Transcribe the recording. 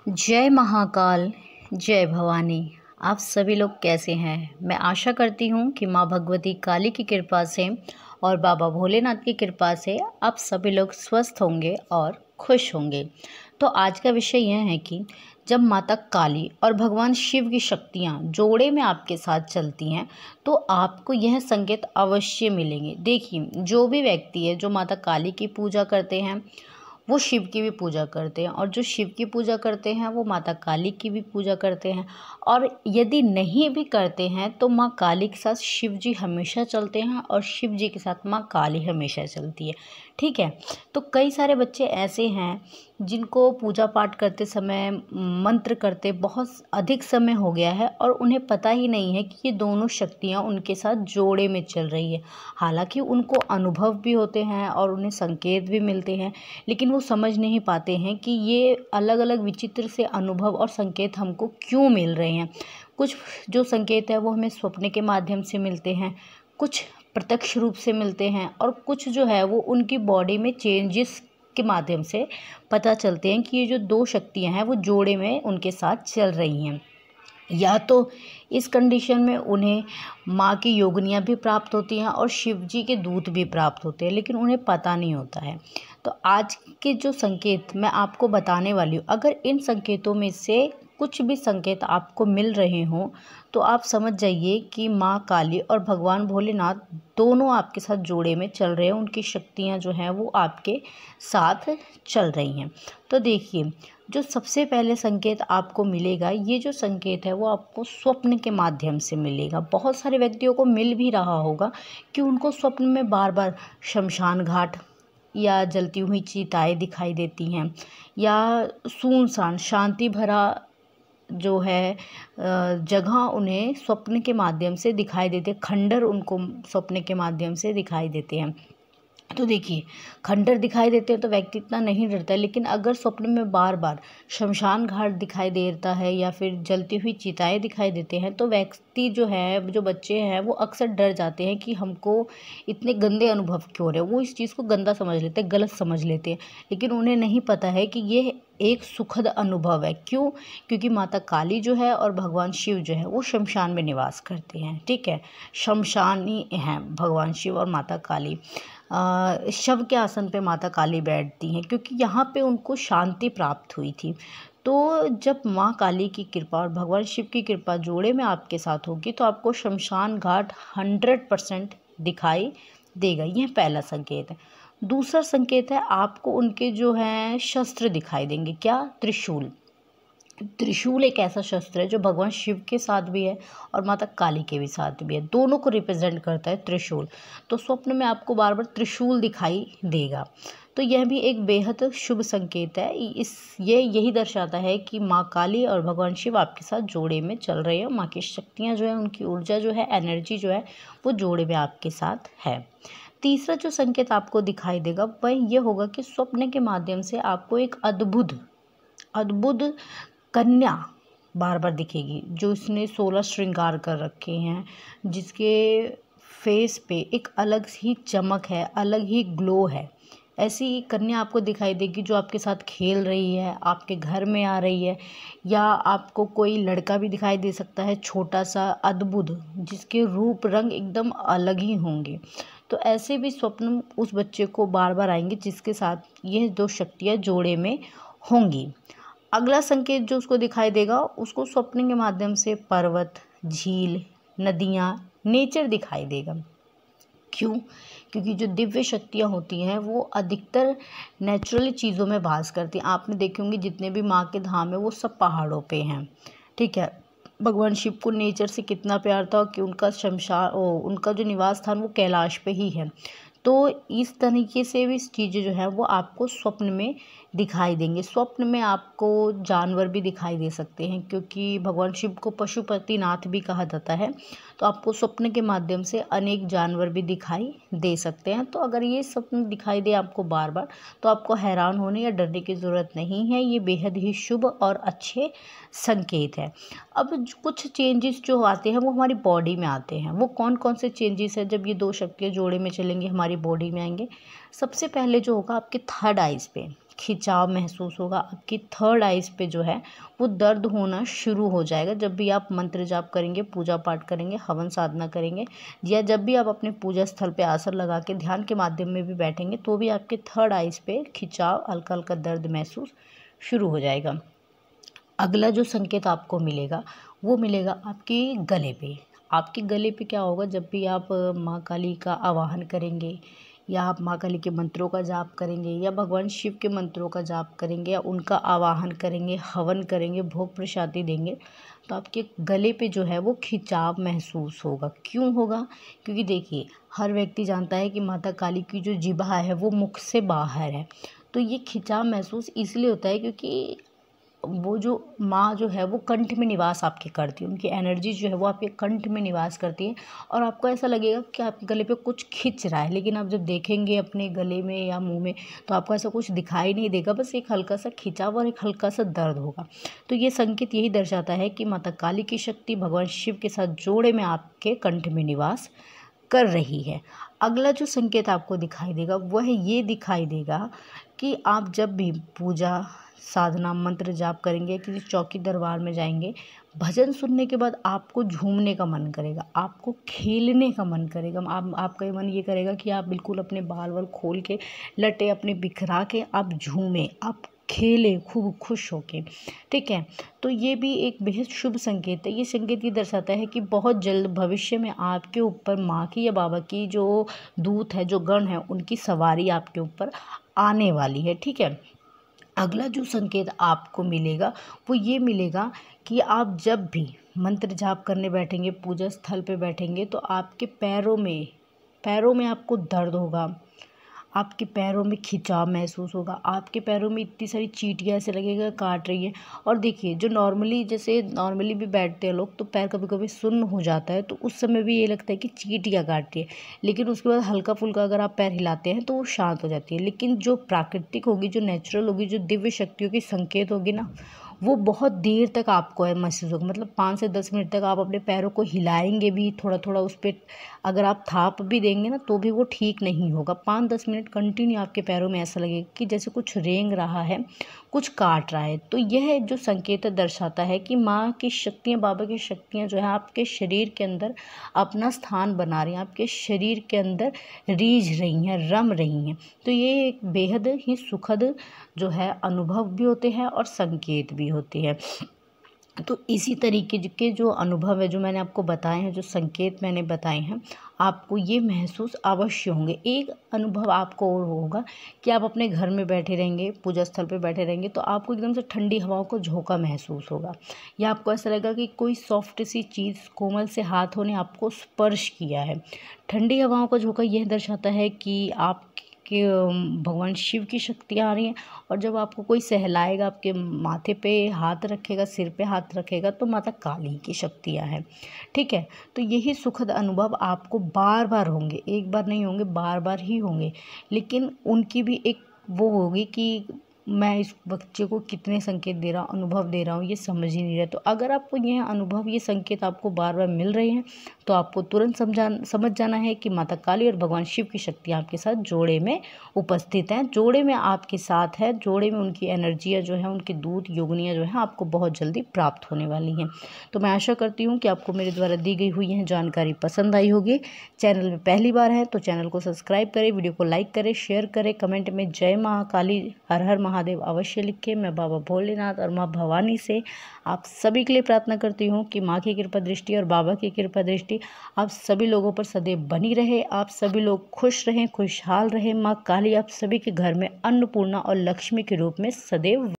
जय महाकाल, जय भवानी। आप सभी लोग कैसे हैं? मैं आशा करती हूँ कि माँ भगवती काली की कृपा से और बाबा भोलेनाथ की कृपा से आप सभी लोग स्वस्थ होंगे और खुश होंगे। तो आज का विषय यह है कि जब माता काली और भगवान शिव की शक्तियाँ जोड़े में आपके साथ चलती हैं तो आपको यह संकेत अवश्य मिलेंगे। देखिए, जो भी व्यक्ति है जो माता काली की पूजा करते हैं वो शिव की भी पूजा करते हैं, और जो शिव की पूजा करते हैं वो माता काली की भी पूजा करते हैं। और यदि नहीं भी करते हैं तो माँ काली के साथ शिव जी हमेशा चलते हैं और शिव जी के साथ माँ काली हमेशा चलती है। ठीक है। तो कई सारे बच्चे ऐसे हैं जिनको पूजा पाठ करते समय मंत्र करते बहुत अधिक समय हो गया है और उन्हें पता ही नहीं है कि ये दोनों शक्तियाँ उनके साथ जोड़े में चल रही है। हालांकि उनको अनुभव भी होते हैं और उन्हें संकेत भी मिलते हैं, लेकिन वो समझ नहीं पाते हैं कि ये अलग अलग विचित्र से अनुभव और संकेत हमको क्यों मिल रहे हैं। कुछ जो संकेत है वो हमें स्वप्न के माध्यम से मिलते हैं, कुछ प्रत्यक्ष रूप से मिलते हैं, और कुछ जो है वो उनकी बॉडी में चेंजेस के माध्यम से पता चलते हैं कि ये जो दो शक्तियां हैं वो जोड़े में उनके साथ चल रही हैं। या तो इस कंडीशन में उन्हें माँ की योगनियाँ भी प्राप्त होती हैं और शिव जी के दूत भी प्राप्त होते हैं, लेकिन उन्हें पता नहीं होता है। तो आज के जो संकेत मैं आपको बताने वाली हूँ, अगर इन संकेतों में से कुछ भी संकेत आपको मिल रहे हों तो आप समझ जाइए कि माँ काली और भगवान भोलेनाथ दोनों आपके साथ जोड़े में चल रहे हैं, उनकी शक्तियाँ जो हैं वो आपके साथ चल रही हैं। तो देखिए, जो सबसे पहले संकेत आपको मिलेगा, ये जो संकेत है वो आपको स्वप्न के माध्यम से मिलेगा। बहुत सारे व्यक्तियों को मिल भी रहा होगा कि उनको स्वप्न में बार बार शमशान घाट या जलती हुई चिताएं दिखाई देती हैं, या सुनसान शांति भरा जो है जगह उन्हें स्वप्न के माध्यम से दिखाई देते, खंडर उनको स्वप्न के माध्यम से दिखाई देते हैं। तो देखिए, खंडर दिखाई देते हैं तो व्यक्ति इतना नहीं डरता है, लेकिन अगर स्वप्न में बार बार शमशान घाट दिखाई देता है या फिर जलती हुई चिताएं दिखाई देते हैं तो व्यक्ति जो है, जो बच्चे हैं, वो अक्सर डर जाते हैं कि हमको इतने गंदे अनुभव क्यों हो रहे हैं। वो इस चीज़ को गंदा समझ लेते हैं, गलत समझ लेते हैं, लेकिन उन्हें नहीं पता है कि ये एक सुखद अनुभव है। क्यों? क्योंकि माता काली जो है और भगवान शिव जो है वो शमशान में निवास करते हैं। ठीक है, शमशानी हैं भगवान शिव और माता काली। शव के आसन पे माता काली बैठती हैं क्योंकि यहाँ पे उनको शांति प्राप्त हुई थी। तो जब माँ काली की कृपा और भगवान शिव की कृपा जोड़े में आपके साथ होगी तो आपको शमशान घाट 100% दिखाई देगा। यह पहला संकेत है। दूसरा संकेत है, आपको उनके जो हैं शस्त्र दिखाई देंगे। क्या? त्रिशूल। त्रिशूल एक ऐसा शस्त्र है जो भगवान शिव के साथ भी है और माता काली के भी साथ भी है, दोनों को रिप्रेजेंट करता है त्रिशूल। तो स्वप्न में आपको बार बार त्रिशूल दिखाई देगा। तो यह भी एक बेहद शुभ संकेत है। यही दर्शाता है कि माँ काली और भगवान शिव आपके साथ जोड़े में चल रहे हैं। माँ की शक्तियाँ जो है, उनकी ऊर्जा जो है, एनर्जी जो है, वो जोड़े में आपके साथ है। तीसरा जो संकेत आपको दिखाई देगा वह ये होगा कि स्वप्न के माध्यम से आपको एक अद्भुत अद्भुत कन्या बार बार दिखेगी, जो इसने 16 श्रृंगार कर रखे हैं, जिसके फेस पे एक अलग ही चमक है, अलग ही ग्लो है। ऐसी कन्या आपको दिखाई देगी जो आपके साथ खेल रही है, आपके घर में आ रही है, या आपको कोई लड़का भी दिखाई दे सकता है, छोटा सा अद्भुत, जिसके रूप रंग एकदम अलग ही होंगे। तो ऐसे भी स्वप्न उस बच्चे को बार बार आएंगे जिसके साथ यह दो शक्तियाँ जोड़े में होंगी। अगला संकेत जो उसको दिखाई देगा, उसको स्वप्न के माध्यम से पर्वत, झील, नदियाँ, नेचर दिखाई देगा। क्यों? क्योंकि जो दिव्य शक्तियाँ होती हैं वो अधिकतर नेचुरल चीज़ों में वास करती हैं। आपने देखे होंगे जितने भी माँ के धाम है वो सब पहाड़ों पे हैं। ठीक है। भगवान शिव को नेचर से कितना प्यार था कि उनका जो निवास स्थान वो कैलाश पे ही है। तो इस तरीके से भी चीज़ें जो है वो आपको स्वप्न में दिखाई देंगे। स्वप्न में आपको जानवर भी दिखाई दे सकते हैं, क्योंकि भगवान शिव को पशुपतिनाथ भी कहा जाता है। तो आपको स्वप्न के माध्यम से अनेक जानवर भी दिखाई दे सकते हैं। तो अगर ये स्वप्न दिखाई दे आपको बार बार तो आपको हैरान होने या डरने की ज़रूरत नहीं है। ये बेहद ही शुभ और अच्छे संकेत है। अब कुछ चेंजेस जो आते हैं वो हमारी बॉडी में आते हैं। वो कौन कौन से चेंजेस हैं जब ये दो शक्तियाँ जोड़े में चलेंगी, हमारी बॉडी में आएंगे? सबसे पहले जो होगा आपके थर्ड आइज़ पे, खिंचाव महसूस होगा, आपकी थर्ड आइज़ पे जो है वो दर्द होना शुरू हो जाएगा। जब भी आप मंत्र जाप करेंगे, पूजा पाठ करेंगे, हवन साधना करेंगे, या जब भी आप अपने पूजा स्थल पे आसन लगा के ध्यान के माध्यम में भी बैठेंगे, तो भी आपके थर्ड आइज़ पे खिंचाव, हल्का हल्का दर्द महसूस शुरू हो जाएगा। अगला जो संकेत आपको मिलेगा वो मिलेगा आपके गले पे। आपके गले पे क्या होगा, जब भी आप माँ काली का आवाहन करेंगे, या आप माँ काली के मंत्रों का जाप करेंगे, या भगवान शिव के मंत्रों का जाप करेंगे, या उनका आवाहन करेंगे, हवन करेंगे, भोग प्रसादी देंगे, तो आपके गले पे जो है वो खिंचाव महसूस होगा। क्यों होगा? क्योंकि देखिए, हर व्यक्ति जानता है कि माता काली की जो जिह्वा है वो मुख से बाहर है। तो ये खिंचाव महसूस इसलिए होता है क्योंकि वो जो माँ जो है वो कंठ में निवास आपके करती है, उनकी एनर्जी जो है वो आपके कंठ में निवास करती है, और आपको ऐसा लगेगा कि आपके गले पे कुछ खिंच रहा है, लेकिन आप जब देखेंगे अपने गले में या मुंह में तो आपको ऐसा कुछ दिखाई नहीं देगा, बस एक हल्का सा खिंचाव और एक हल्का सा दर्द होगा। तो ये संकेत यही दर्शाता है कि माता काली की शक्ति भगवान शिव के साथ जोड़े में आपके कंठ में निवास कर रही है। अगला जो संकेत आपको दिखाई देगा वह ये दिखाई देगा कि आप जब भी पूजा साधना मंत्र जाप करेंगे, किसी चौकी दरबार में जाएंगे, भजन सुनने के बाद आपको झूमने का मन करेगा, आपको खेलने का मन करेगा। आपका मन ये करेगा कि आप बिल्कुल अपने बाल वाल खोल के, लटे अपने बिखरा के आप झूमें, आप खेले खूब खुश होके। ठीक है, तो ये भी एक बेहद शुभ संकेत है। ये संकेत ये दर्शाता है कि बहुत जल्द भविष्य में आपके ऊपर माँ की या बाबा की जो दूत है, जो गण है, उनकी सवारी आपके ऊपर आने वाली है। ठीक है, अगला जो संकेत आपको मिलेगा वो ये मिलेगा कि आप जब भी मंत्र जाप करने बैठेंगे, पूजा स्थल पे बैठेंगे, तो आपके पैरों में आपको दर्द होगा, आपके पैरों में खिंचाव महसूस होगा, आपके पैरों में इतनी सारी चींटियाँ ऐसे लगेगा काट रही हैं। और देखिए, जो नॉर्मली भी बैठते हैं लोग, तो पैर कभी कभी सुन्न हो जाता है, तो उस समय भी ये लगता है कि चींटियाँ काट रही है, लेकिन उसके बाद हल्का फुल्का अगर आप पैर हिलाते हैं तो वो शांत हो जाती है। लेकिन जो प्राकृतिक होगी, जो नेचुरल होगी, जो दिव्य शक्तियों की संकेत होगी ना, वो बहुत देर तक आपको है महसूस होगा। मतलब 5 से 10 मिनट तक आप अपने पैरों को हिलाएंगे भी, थोड़ा थोड़ा उस पर अगर आप थाप भी देंगे ना तो भी वो ठीक नहीं होगा। 5-10 मिनट कंटिन्यू आपके पैरों में ऐसा लगेगा कि जैसे कुछ रेंग रहा है, कुछ काट रहा है। तो यह जो संकेत दर्शाता है कि माँ की शक्तियाँ, बाबा की शक्तियाँ जो है आपके शरीर के अंदर अपना स्थान बना रही हैं, आपके शरीर के अंदर रीझ रही हैं, रम रही हैं। तो ये एक बेहद ही सुखद जो है अनुभव भी होते हैं और संकेत भी होते हैं। तो इसी तरीके के जो अनुभव है, जो मैंने आपको बताए हैं, जो संकेत मैंने बताए हैं, आपको ये महसूस अवश्य होंगे। एक अनुभव आपको और होगा कि आप अपने घर में बैठे रहेंगे, पूजा स्थल पे बैठे रहेंगे, तो आपको एकदम से ठंडी हवाओं का झोंका महसूस होगा, या आपको ऐसा लगेगा कि कोई सॉफ्ट सी चीज़, कोमल से हाथों ने आपको स्पर्श किया है। ठंडी हवाओं का झोंका यह दर्शाता है कि कि भगवान शिव की शक्तियाँ आ रही हैं। और जब आपको कोई सहलाएगा, आपके माथे पे हाथ रखेगा, सिर पे हाथ रखेगा, तो माता काली की शक्तियाँ हैं। ठीक है, तो यही सुखद अनुभव आपको बार बार होंगे, एक बार नहीं होंगे, बार बार ही होंगे। लेकिन उनकी भी एक वो होगी कि मैं इस बच्चे को कितने संकेत दे रहा हूँ, अनुभव दे रहा हूँ, ये समझ ही नहीं रहा। तो अगर आपको यह अनुभव, ये संकेत आपको बार बार मिल रहे हैं, तो आपको तुरंत समझ जाना है कि माता काली और भगवान शिव की शक्तियाँ आपके साथ जोड़े में उपस्थित हैं, जोड़े में आपके साथ है, जोड़े में उनकी एनर्जियाँ जो है, उनकी दूत योगनियाँ जो है आपको बहुत जल्दी प्राप्त होने वाली हैं। तो मैं आशा करती हूँ कि आपको मेरे द्वारा दी गई हुई यह जानकारी पसंद आई होगी। चैनल में पहली बार है तो चैनल को सब्सक्राइब करें, वीडियो को लाइक करें, शेयर करें, कमेंट में जय महाकाली, हर हर महादेव अवश्य लिखें। मैं बाबा भोलेनाथ और माँ भवानी से आप सभी के लिए प्रार्थना करती हूँ कि माँ की कृपा दृष्टि और बाबा की कृपा दृष्टि आप सभी लोगों पर सदैव बनी रहे, आप सभी लोग खुश रहें, खुशहाल रहें। माँ काली आप सभी के घर में अन्नपूर्णा और लक्ष्मी के रूप में सदैव